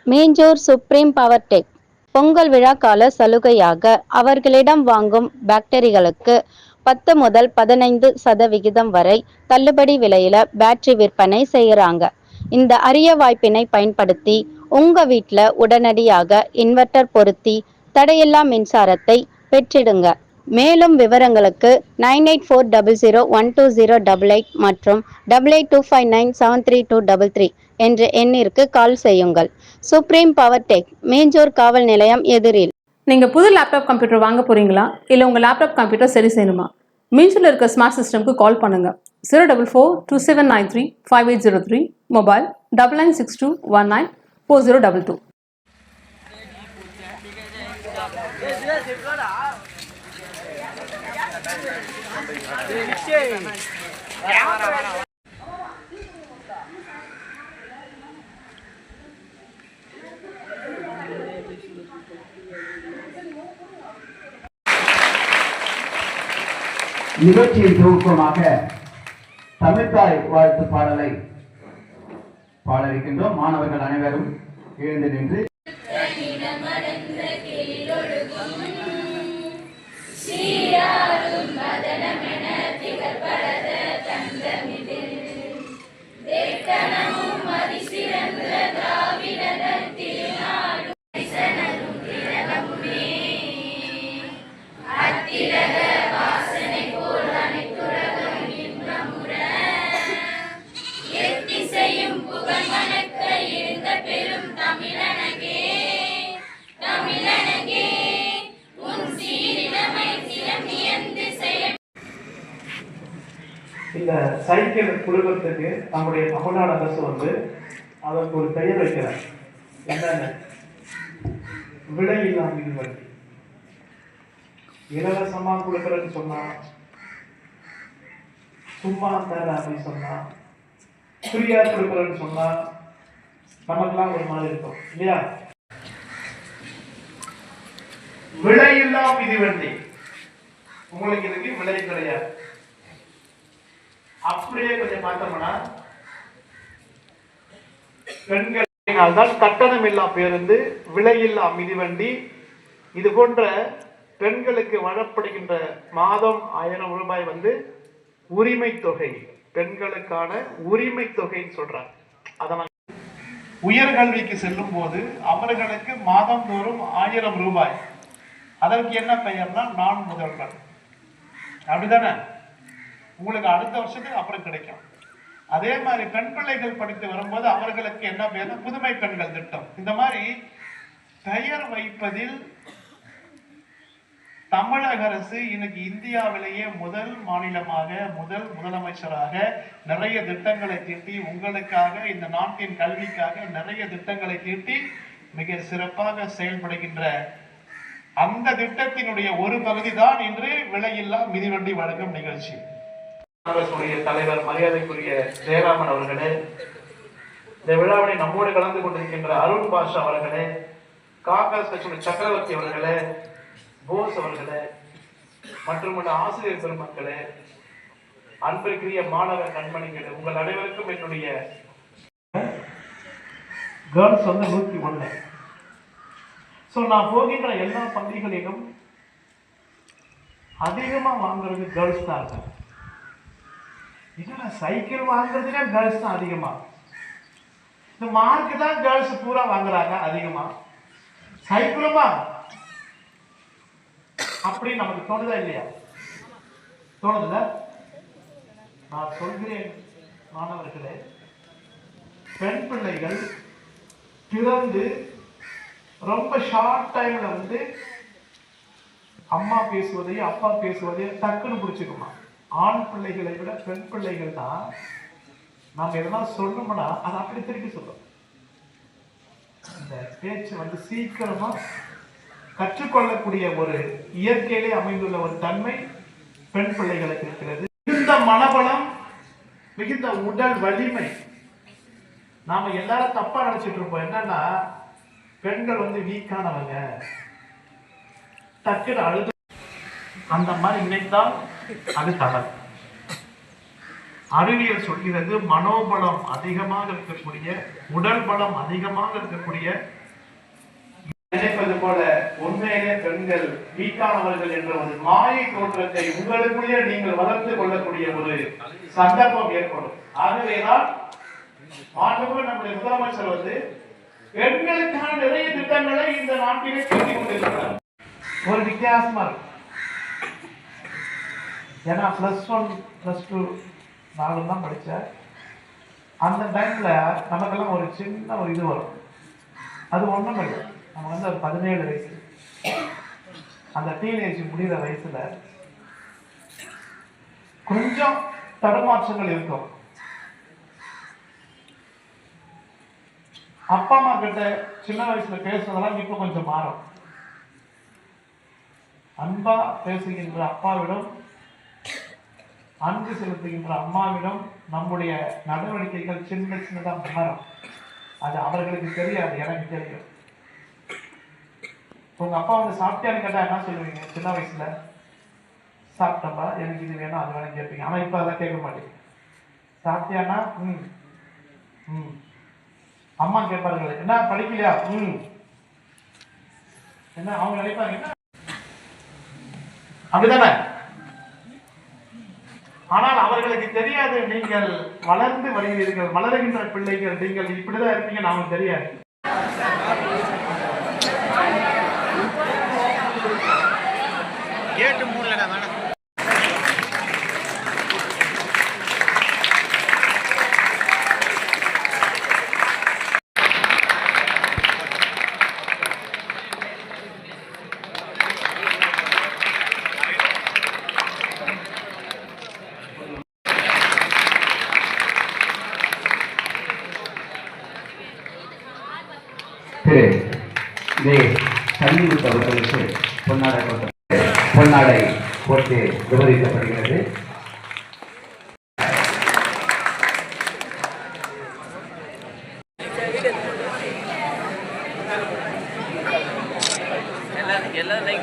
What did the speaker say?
மேஜூர் supreme power tech Pongal விழா கால சலுகையாக அவர்களிடம் வாங்கும் பேட்டரிகளுக்கு 10 முதல் 15% வரை தள்ளுபடி விலையில பேட்டரி விற்பனை செய்யறாங்க. இந்த அரிய வாய்ப்பினை பயன்படுத்தி உங்க வீட்டில் உடனடியாக இன்வெர்டர் பொருத்தி தடையில்லா மின்சாரத்தை பெற்றிடுங்க. மேலும் விவரங்களுக்கு 9840012088 மற்றும் 8825973233 என்ற எண்ணிற்கு கால் செய்யுங்கள். சுப்ரீம் பவர் டெக், மேஜூர் காவல் நிலையம் எதிரில். நீங்க புது லேப்டாப் கம்ப்யூட்டர் வாங்க போறீங்களா? இல்ல உங்க லேப்டாப் கம்ப்யூட்டர் சரி செய்யணுமா? மீஞ்சூர்ல இருக்க ஸ்மார்ட் சிஸ்டம்க்கு கால் பண்ணுங்க. 04427935803, மொபைல் 9962194022. நிகழ்ச்சியின் துவக்கமாக தமிழ்தாய் வாழ்த்து பாடலை பாட இருக்கின்றோம். மாணவர்கள் அனைவரும் எழுந்து நின்று இந்த சைக்கிள் குடும்பத்துக்கு நம்முடைய தமிழ்நாடு அரசு அதற்கு ஒரு பெயர் வைக்கிறார். என்னென்ன? விலையில்லா மிதிவண்டி. இலவசமா கொடுக்கறன்னு சொன்னா, சும்மா தர அப்படின்னு சொன்னா, ஃப்ரீயா கொடுக்கறன்னு சொன்னா நமக்கெல்லாம் ஒரு மாதிரி இருக்கும் இல்லையா? விலையில்லா மிதிவண்டி. உங்களுக்கு இதுக்கு விலை கிடையாது. அப்படியே கொஞ்சம் பார்த்தோம்னா, பெண்கள் கட்டணம் இல்லா பேருந்து, விலையில்லா மிதிவண்டி, இது போன்ற பெண்களுக்கு வழங்கப்படுகின்ற மாதம் 1000 ரூபாய் உரிமை தொகை, பெண்களுக்கான உரிமை தொகைன்னு சொல்றாங்க. அதனால் உயர்கல்விக்கு செல்லும் போது அவர்களுக்கு மாதம் தோறும் 1000 ரூபாய். அதற்கு என்ன பெயர்னா நான் முதல்வன். அப்படிதானே? உங்களுக்கு அடுத்த வருஷத்துக்கு அப்புறம் கிடைக்கும். அதே மாதிரி பெண் பிள்ளைகள் படித்து வரும்போது அவர்களுக்கு என்ன பேர்? புதுமை பெண்கள் திட்டம். இந்த மாதிரி பெயர் வைப்பதில் தமிழக அரசு இன்னைக்கு இந்தியாவிலேயே முதல் மாநிலமாக, முதல் முதலமைச்சராக நிறைய திட்டங்களை தீட்டி, உங்களுக்காக, இந்த நாட்டின் கல்விக்காக நிறைய திட்டங்களை தீட்டி மிக சிறப்பாக செயல்படுகின்ற அந்த திட்டத்தினுடைய ஒரு பகுதி தான் இன்று விலையில்லா மிதிவண்டி வழங்கும் நிகழ்ச்சி. தலைவர் மரியாதைக்குரிய ஜெயராமன் அவர்களே, இந்த விழாவினை நம்மோடு கலந்து கொண்டிருக்கின்ற அருண் பாஷா அவர்களே, காங்கிரஸ் கட்சியுடைய சக்கரவர்த்தி அவர்களே, போஸ் அவர்களே, மற்றும் ஆசிரியர் பெருமக்களே, அன்பிற்குரிய மாணவ கண்மணிகளே, உங்கள் அனைவருக்கும் என்னுடைய கேர்ள்ஸ் 101. நான் போகின்ற எல்லா பள்ளிகளிலும் அதிகமா வாங்குறது கேர்ள்ஸ் தான் இருக்காங்க. சைக்கிள் வாங்குறதுல கேர்ள்ஸ் தான் அதிகமா. இந்த மார்க் தான் கேர்ள்ஸ் பூரா வாங்குறாங்க அதிகமா. சைக்கிளுமா அப்படி நமக்கு தோணுதா இல்லையா? தோணுதுல? நான் சொல்கிறேன் மாணவர்களே, பெண் பிள்ளைகள் பிறந்து ரொம்ப ஷார்ட் டைம்ல அம்மா பேசுவதையும் அப்பா பேசுவதையும் டக்குன்னு பிடிச்சுக்குமா. ஆண் பிள்ளைகளை விட பெண் பிள்ளைகள் தான் நாம் எதெல்லாம் சொல்லணும்னா அதை அப்படி திருப்பி சொல்றோம். இந்த பேச்சு சீக்கிரமா கற்றுக்கொள்ளக்கூடிய ஒரு இயற்கையிலே அமைந்துள்ள ஒரு தன்மை பெண் பிள்ளைகளுக்கு இருக்கிறது. மிகுந்த மனபலம், மிகுந்த உடல் வலிமை. நாம எல்லாரும் தப்பா நினைச்சிட்டு இருப்போம். என்னன்னா, பெண்கள் வீக்கானவங்க, டக்குன்னு அழுது, அந்த மாதிரி நினைத்தால் அது தவறு. அறிவியல் சொல்கிறது மனோபலம் அதிகமாக இருக்கக்கூடிய, உடல் பலம் அதிகமாக இருக்கக்கூடிய, நினைப்பது போல உண்மையிலே பெண்கள் வீக்கானவர்கள் என்ற ஒரு மாயை தோற்றத்தை உங்களுக்குள்ளே நீங்கள் வளர்த்து கொள்ளக்கூடிய ஒரு சந்தர்ப்பம் ஏற்படும். ஆகவேதான் மாண்புமிகு நம்முடைய முதலமைச்சர் பெண்களுக்கான நிறைய திட்டங்களை இந்த நாட்டிலே தீட்டிக் கொண்டிருக்கிறார். ஒரு வித்தியாசமா இருக்கு. ஏன்னா +1 +2 நானும் தான் படித்தேன். அந்த டைம்ல நமக்கெல்லாம் ஒரு சின்ன ஒரு இது வரும். அது ஒன்றும் இல்லை. நம்ம ஒரு 17 வயசு, அந்த டீனேஜ் முடிகிற வயசுல கொஞ்சம் தடுமாற்றங்கள் இருக்கும். அப்பா அம்மா கிட்ட சின்ன வயசுல பேசுறதெல்லாம் இப்ப கொஞ்சம் மாறும். அன்பா பேசுகின்ற அப்பாவிடம், அன்பு செலுத்துகின்ற அம்மாவிடம் நம்முடைய நடவடிக்கைகள் சின்ன சின்னதா மாறும். அது அவர்களுக்கு தெரியாது, எனக்கு தெரியும். உங்க அப்பா சாப்பிட்டியான்னு கேட்டா என்ன சொல்லுவீங்க? சின்ன வயசுல சாப்பிட்டப்பா, எனக்கு இது வேணும் அது வேணும் கேட்பீங்க. ஆனா இப்ப அதை கேட்க மாட்டீங்க. சாப்பிட்டியானா அம்மா கேட்பார்கள், என்ன படிக்கலையா? என்ன அவங்க நினைப்பாங்க, என்ன அப்படிதானே? ஆனால் அவர்களுக்கு தெரியாது, நீங்கள் வளர்ந்து வருகிறீர்கள், வளருகின்ற பிள்ளைகள், நீங்கள் இப்படிதான் இருப்பீங்க நமக்கு தெரியாது. கேட்டு மூடலடா வேணாம். சல்லிமுத்து அவர்களுக்கு பொன்னாடை போட்டு விவரிக்கப்படுகிறது. எல்லாரும்